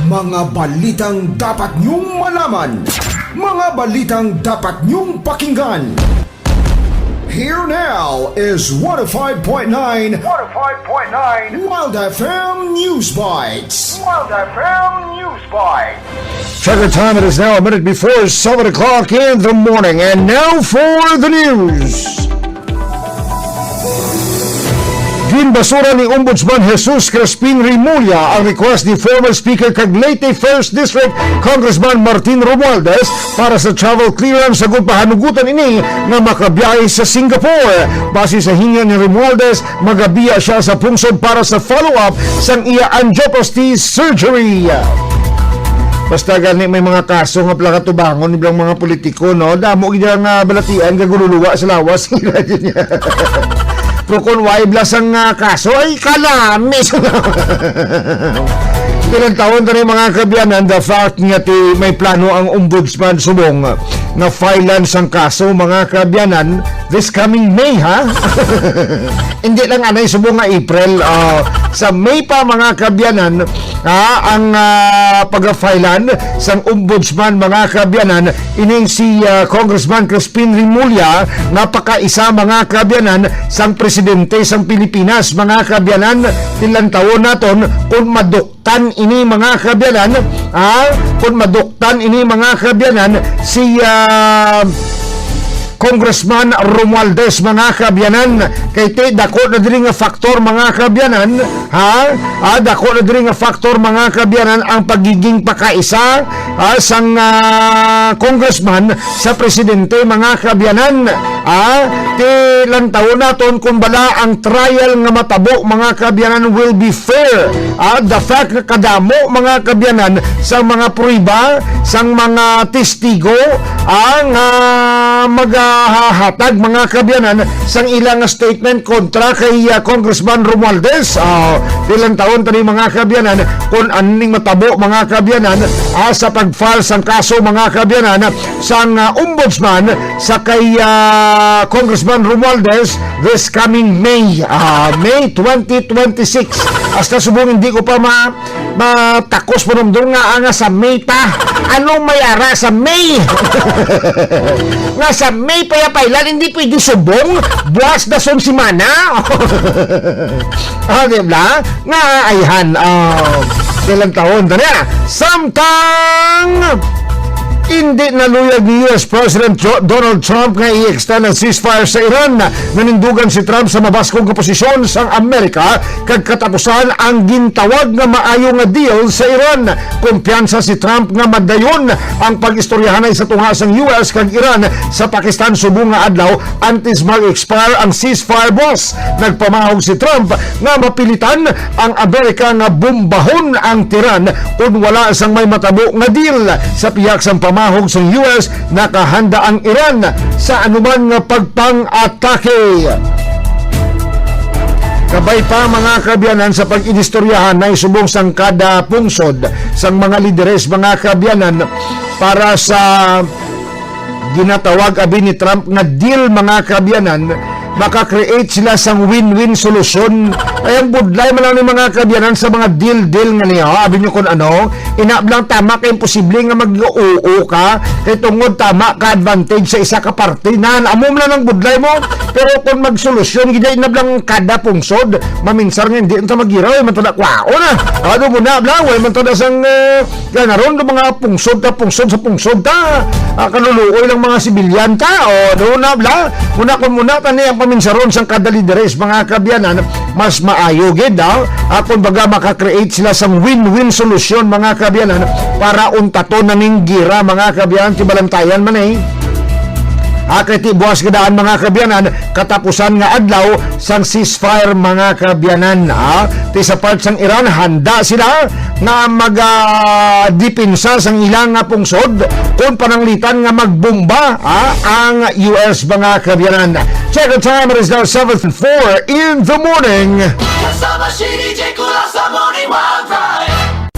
Mga balitang dapat niyong malaman. Mga balitang dapat niyong pakinggan. Here now is 105.9 Wild FM News Bites. Wild FM News Bites. Check the time, it is now a minute before 7 o'clock in the morning. And now for the news. Ginbasura ni Ombudsman Jesus Crispin Rimulya ang request ni former Speaker kag Leyte 1st District Congressman Martin Romualdez para sa travel clearance sa pahanugutan ini nga makabiyahe sa Singapore. Base sa hinga ni Romualdez, magabiya siya sa pungsod para sa follow-up sang iya angioplasty surgery. Basta gani may mga kaso nga pala katubangon ibang mga politiko, no? Damo gid nga balatian kagululuwa sa lawas niya. Pero kung waiblas ang kaso, ay kalamis. Ilang taon na rin mga kabiyanan, the fact nga may plano ang ombudsman subong na filean sang kaso mga kabiyanan this coming May, ha? Hindi lang anay subong nga April. Sa May pa mga kabiyanan, ang pag-filean sang ombudsman mga kabiyanan, ining si Congressman Crispin Rimulya, napakaisa mga kabiyanan sang presidente sang Pilipinas mga kabiyanan. Ilang taon naton kung maduktan ini mga kabiyanan, kung maduktan ini mga kabiyanan si Congressman Romualdez mga kabiyanan, kay te dako na diri nga faktor mga kabiyanan, dako na diri nga faktor mga kabiyanan ang pagiging pakaisa sang congressman sa presidente mga kabiyanan. Te lang taon naton kung bala ang trial nga matabo mga kabiyanan will be fair. The fact nga kadamo mga kabiyanan sa mga pruiba, sang mga testigo ang maghahatag mga kabiyanan sang ilang statement kontra kay Congressman Romualdez. Ilang taon tani mga kabiyanan kung aning matabo mga kabiyanan sa pag-file sang kaso mga kabiyanan sang ombudsman sa kay Congressman Romualdez this coming May, May 2026. Hasta subong hindi ko pa matakos po nung nga sa May pa. Anong may ara sa May? Nga sa May payapailan, hindi pwede subong buwas na son si Mana. Diba? Nga ayhan, ilang taon na niya. Samtang hindi naluyag ni US President Donald Trump nga i-extend ang ceasefire sa Iran. Nanindugan si Trump sa mabaskong kaposisyon sa Amerika kag katapusan ang gintawag nga maayo nga deal sa Iran. Kumpiyansa si Trump nga madayon ang pag-istoryahanay sa tunga sang US kag Iran sa Pakistan subong nga adlaw antes mag-expire ang ceasefire boss. Nagpamahog si Trump nga mapilitan ang Amerika nga bumbahon ang Tehran kung wala sang may matabo nga deal. Sa piyak sang pamahog sa US, nakahanda ang Iran sa anuman nga pagpang-atake. Kabay pa mga kabiyanan sa pag-inistoryahan na isubong sang kada pungsod sang mga lideres mga kabiyanan para sa ginatawag abi ni Trump na deal mga kabiyanan, maka-create sila sang win-win solusyon. Ay ang budlay man lang ng mga kabiyanan sa mga deal nga niya. Abi nyo kung ano, inablang tama kay imposible nga mag-uo ka, kay tungod tama ka advantage sa isa ka parte na amom lang ng budlay mo. Pero kung magsolusyon, gina inablang kada pungsod, maminsar nga hindi ito mag-iraw, man tada kwao na. Ano mo na, ablang, man tada sang ganaron ng mga pungsod sa pungsod ta. Kaluluoy ng mga sibilyan ta. O doon na, ablang, muna kung muna, tani ang paminsaron sang kada lideres mga kabiyanan, mas maayo gid kung baga maka-create sila sang win-win solusyon mga kabiyanan para untato na ning gira mga kabiyanan tibalantayan man Kaya buwas gadaan mga kabiyanan katapusan nga adlaw sang ceasefire mga kabiyanan. Ti sa part sang Iran handa sila na mag-dipinsa sang ilang nga pungsod kung pananglitan nga magbomba ang US mga kabiyanan. Check the time, it is now 7:04 in the morning. Kasama si DJ Kula sa Morning Wild Drive.